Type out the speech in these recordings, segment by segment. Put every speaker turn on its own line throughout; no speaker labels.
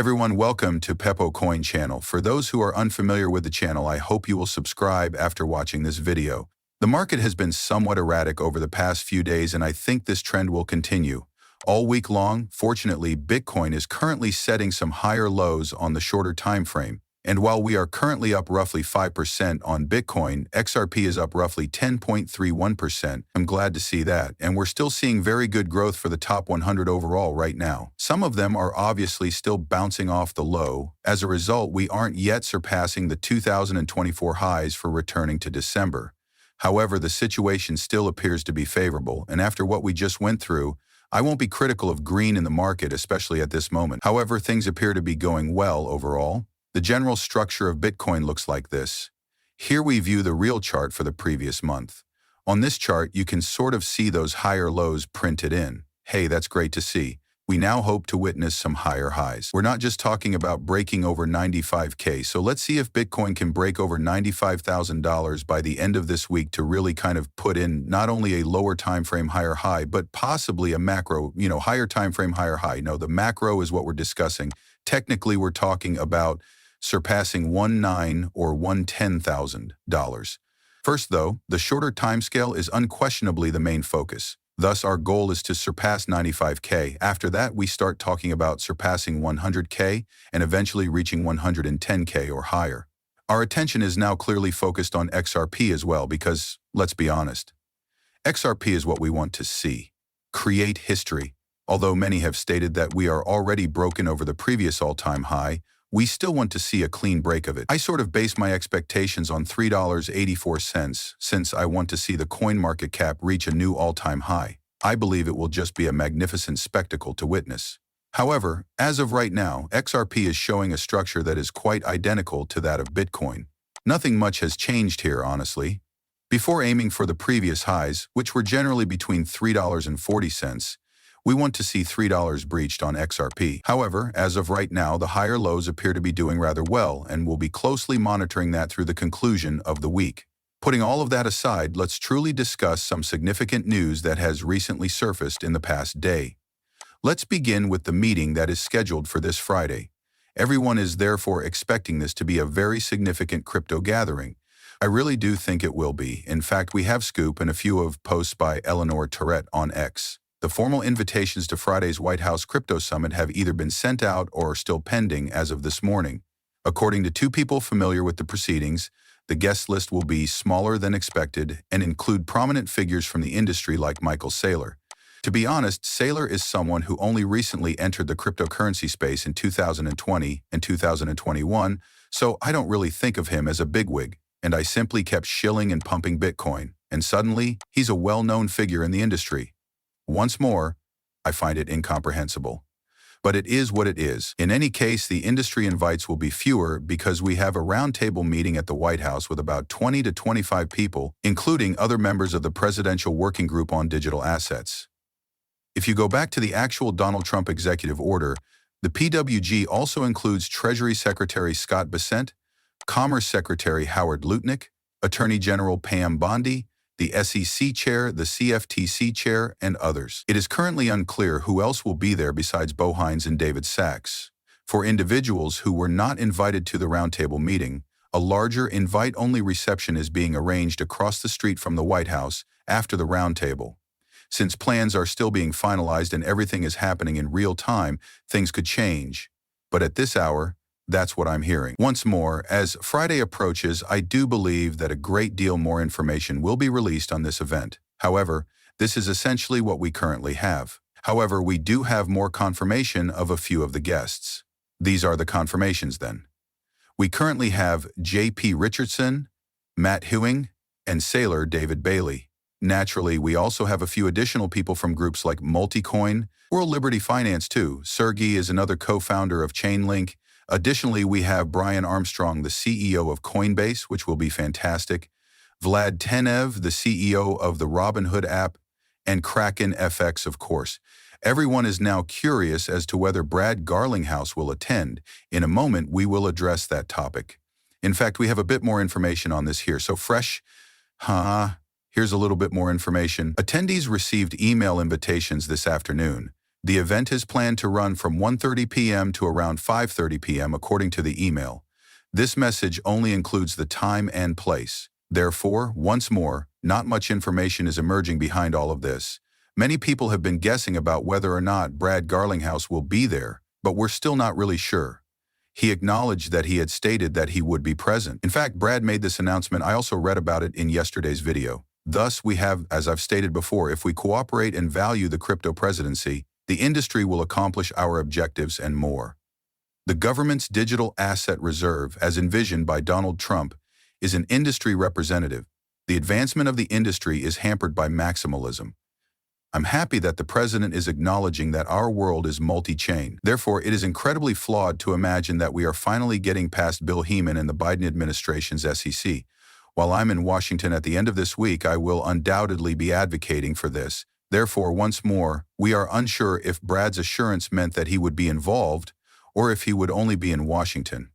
Everyone, welcome to Pepo Coin channel. For those who are unfamiliar with the channel, I hope you will subscribe after watching this video. The market has been somewhat erratic over the past few days, and I think this trend will continue. All week long, fortunately, Bitcoin is currently setting some higher lows on the shorter time frame. And while we are currently up roughly 5% on Bitcoin, XRP is up roughly 10.31%. I'm glad to see that. And we're still seeing very good growth for the top 100 overall right now. Some of them are obviously still bouncing off the low. As a result, we aren't yet surpassing the 2024 highs for returning to December. However, the situation still appears to be favorable. And after what we just went through, I won't be critical of green in the market, especially at this moment. However, things appear to be going well overall. The general structure of Bitcoin looks like this. Here we view the real chart for the previous month. On this chart, you can sort of see those higher lows printed in. Hey, that's great to see. We now hope to witness some higher highs. We're not just talking about breaking over 95K, so let's see if Bitcoin can break over $95,000 by the end of this week to really kind of put in not only a lower time frame higher high, but possibly a macro, higher time frame higher high. No, the macro is what we're discussing. Technically, we're talking about surpassing $19,000 or $110,000. First, though, the shorter timescale is unquestionably the main focus. Thus, our goal is to surpass 95K. After that, we start talking about surpassing 100K and eventually reaching 110K or higher. Our attention is now clearly focused on XRP as well because, let's be honest, XRP is what we want to see. Create history. Although many have stated that we are already broken over the previous all-time high, we still want to see a clean break of it. I sort of base my expectations on $3.84 since I want to see the coin market cap reach a new all-time high. I believe it will just be a magnificent spectacle to witness. However, as of right now, XRP is showing a structure that is quite identical to that of Bitcoin. Nothing much has changed here, honestly. Before aiming for the previous highs, which were generally between $3.40, we want to see $3 breached on XRP. However, as of right now, the higher lows appear to be doing rather well, and we'll be closely monitoring that through the conclusion of the week. Putting all of that aside, let's truly discuss some significant news that has recently surfaced in the past day. Let's begin with the meeting that is scheduled for this Friday. Everyone is therefore expecting this to be a very significant crypto gathering. I really do think it will be. In fact, we have scoop and a few of posts by Eleanor Tourette on X. The formal invitations to Friday's White House Crypto Summit have either been sent out or are still pending as of this morning. According to two people familiar with the proceedings, the guest list will be smaller than expected and include prominent figures from the industry like Michael Saylor. To be honest, Saylor is someone who only recently entered the cryptocurrency space in 2020 and 2021, so I don't really think of him as a bigwig, and I simply kept shilling and pumping Bitcoin, and suddenly, he's a well-known figure in the industry. Once more, I find it incomprehensible. But it is what it is. In any case, the industry invites will be fewer because we have a roundtable meeting at the White House with about 20 to 25 people, including other members of the Presidential Working Group on Digital Assets. If you go back to the actual Donald Trump executive order, the PWG also includes Treasury Secretary Scott Bessent, Commerce Secretary Howard Lutnick, Attorney General Pam Bondi, the SEC chair, the CFTC chair, and others. It is currently unclear who else will be there besides Bo Hines and David Sachs. For individuals who were not invited to the roundtable meeting, a larger invite-only reception is being arranged across the street from the White House after the roundtable. Since plans are still being finalized and everything is happening in real time, things could change. But at this hour, that's what I'm hearing. Once more, as Friday approaches, I do believe that a great deal more information will be released on this event. However, this is essentially what we currently have. However, we do have more confirmation of a few of the guests. These are the confirmations then. We currently have J.P. Richardson, Matt Hewing, and Saylor David Bailey. Naturally, we also have a few additional people from groups like Multicoin, World Liberty Finance too. Sergey is another co-founder of Chainlink. Additionally, we have Brian Armstrong, the CEO of Coinbase, which will be fantastic, Vlad Tenev, the CEO of the Robinhood app, and Kraken FX, of course. Everyone is now curious as to whether Brad Garlinghouse will attend. In a moment, we will address that topic. In fact, we have a bit more information on this here. So here's a little bit more information. Attendees received email invitations this afternoon. The event is planned to run from 1:30 p.m. to around 5:30 p.m. according to the email. This message only includes the time and place. Therefore, once more, not much information is emerging behind all of this. Many people have been guessing about whether or not Brad Garlinghouse will be there, but we're still not really sure. He acknowledged that he had stated that he would be present. In fact, Brad made this announcement. I also read about it in yesterday's video. Thus, we have, as I've stated before, if we cooperate and value the crypto presidency, the industry will accomplish our objectives and more. The government's digital asset reserve, as envisioned by Donald Trump, is an industry representative. The advancement of the industry is hampered by maximalism. I'm happy that the president is acknowledging that our world is multi-chain. Therefore, it is incredibly flawed to imagine that we are finally getting past Bill Heeman and the Biden administration's SEC. While I'm in Washington at the end of this week, I will undoubtedly be advocating for this. Therefore, once more, we are unsure if Brad's assurance meant that he would be involved or if he would only be in Washington.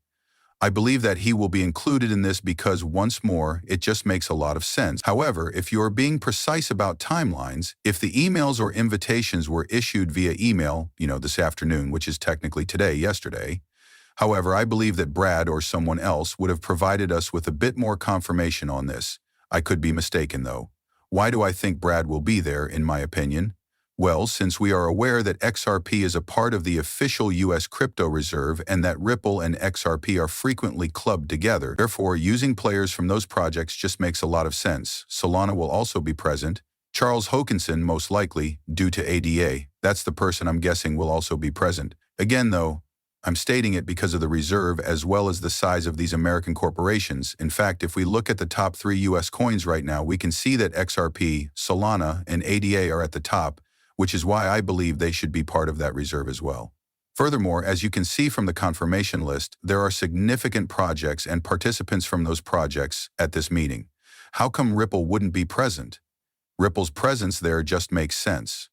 I believe that he will be included in this because, once more, it just makes a lot of sense. However, if you are being precise about timelines, if the emails or invitations were issued via email, this afternoon, which is technically yesterday, however, I believe that Brad or someone else would have provided us with a bit more confirmation on this. I could be mistaken, though. Why do I think Brad will be there, in my opinion? Well, since we are aware that XRP is a part of the official U.S. crypto reserve and that Ripple and XRP are frequently clubbed together, therefore using players from those projects just makes a lot of sense. Solana will also be present. Charles Hokanson, most likely, due to ADA. That's the person I'm guessing will also be present. Again, though, I'm stating it because of the reserve as well as the size of these American corporations. In fact, if we look at the top 3 U.S. coins right now, we can see that XRP, Solana, and ADA are at the top, which is why I believe they should be part of that reserve as well. Furthermore, as you can see from the confirmation list, there are significant projects and participants from those projects at this meeting. How come Ripple wouldn't be present? Ripple's presence there just makes sense.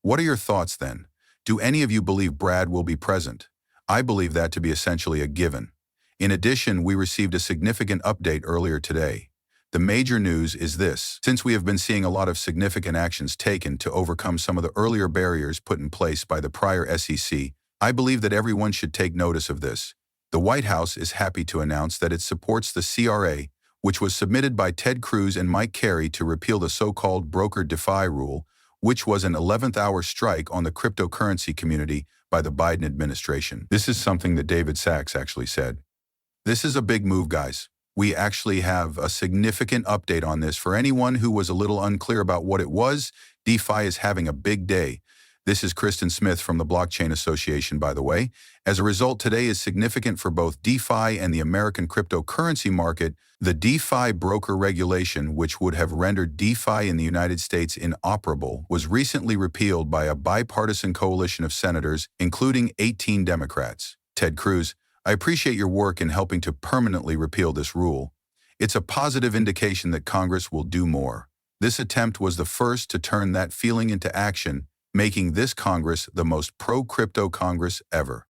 What are your thoughts then? Do any of you believe Brad will be present? I believe that to be essentially a given. In addition, we received a significant update earlier today. The major news is this. Since we have been seeing a lot of significant actions taken to overcome some of the earlier barriers put in place by the prior SEC, I believe that everyone should take notice of this. The White House is happy to announce that it supports the CRA, which was submitted by Ted Cruz and Mike Carey to repeal the so-called broker DeFi rule, which was an 11th-hour strike on the cryptocurrency community by the Biden administration. This is something that David Sachs actually said. This is a big move, guys. We actually have a significant update on this. For anyone who was a little unclear about what it was, DeFi is having a big day. This is Kristen Smith from the Blockchain Association, by the way. As a result, today is significant for both DeFi and the American cryptocurrency market. The DeFi broker regulation, which would have rendered DeFi in the United States inoperable, was recently repealed by a bipartisan coalition of senators, including 18 Democrats. Ted Cruz, I appreciate your work in helping to permanently repeal this rule. It's a positive indication that Congress will do more. This attempt was the first to turn that feeling into action, making this Congress the most pro-crypto Congress ever.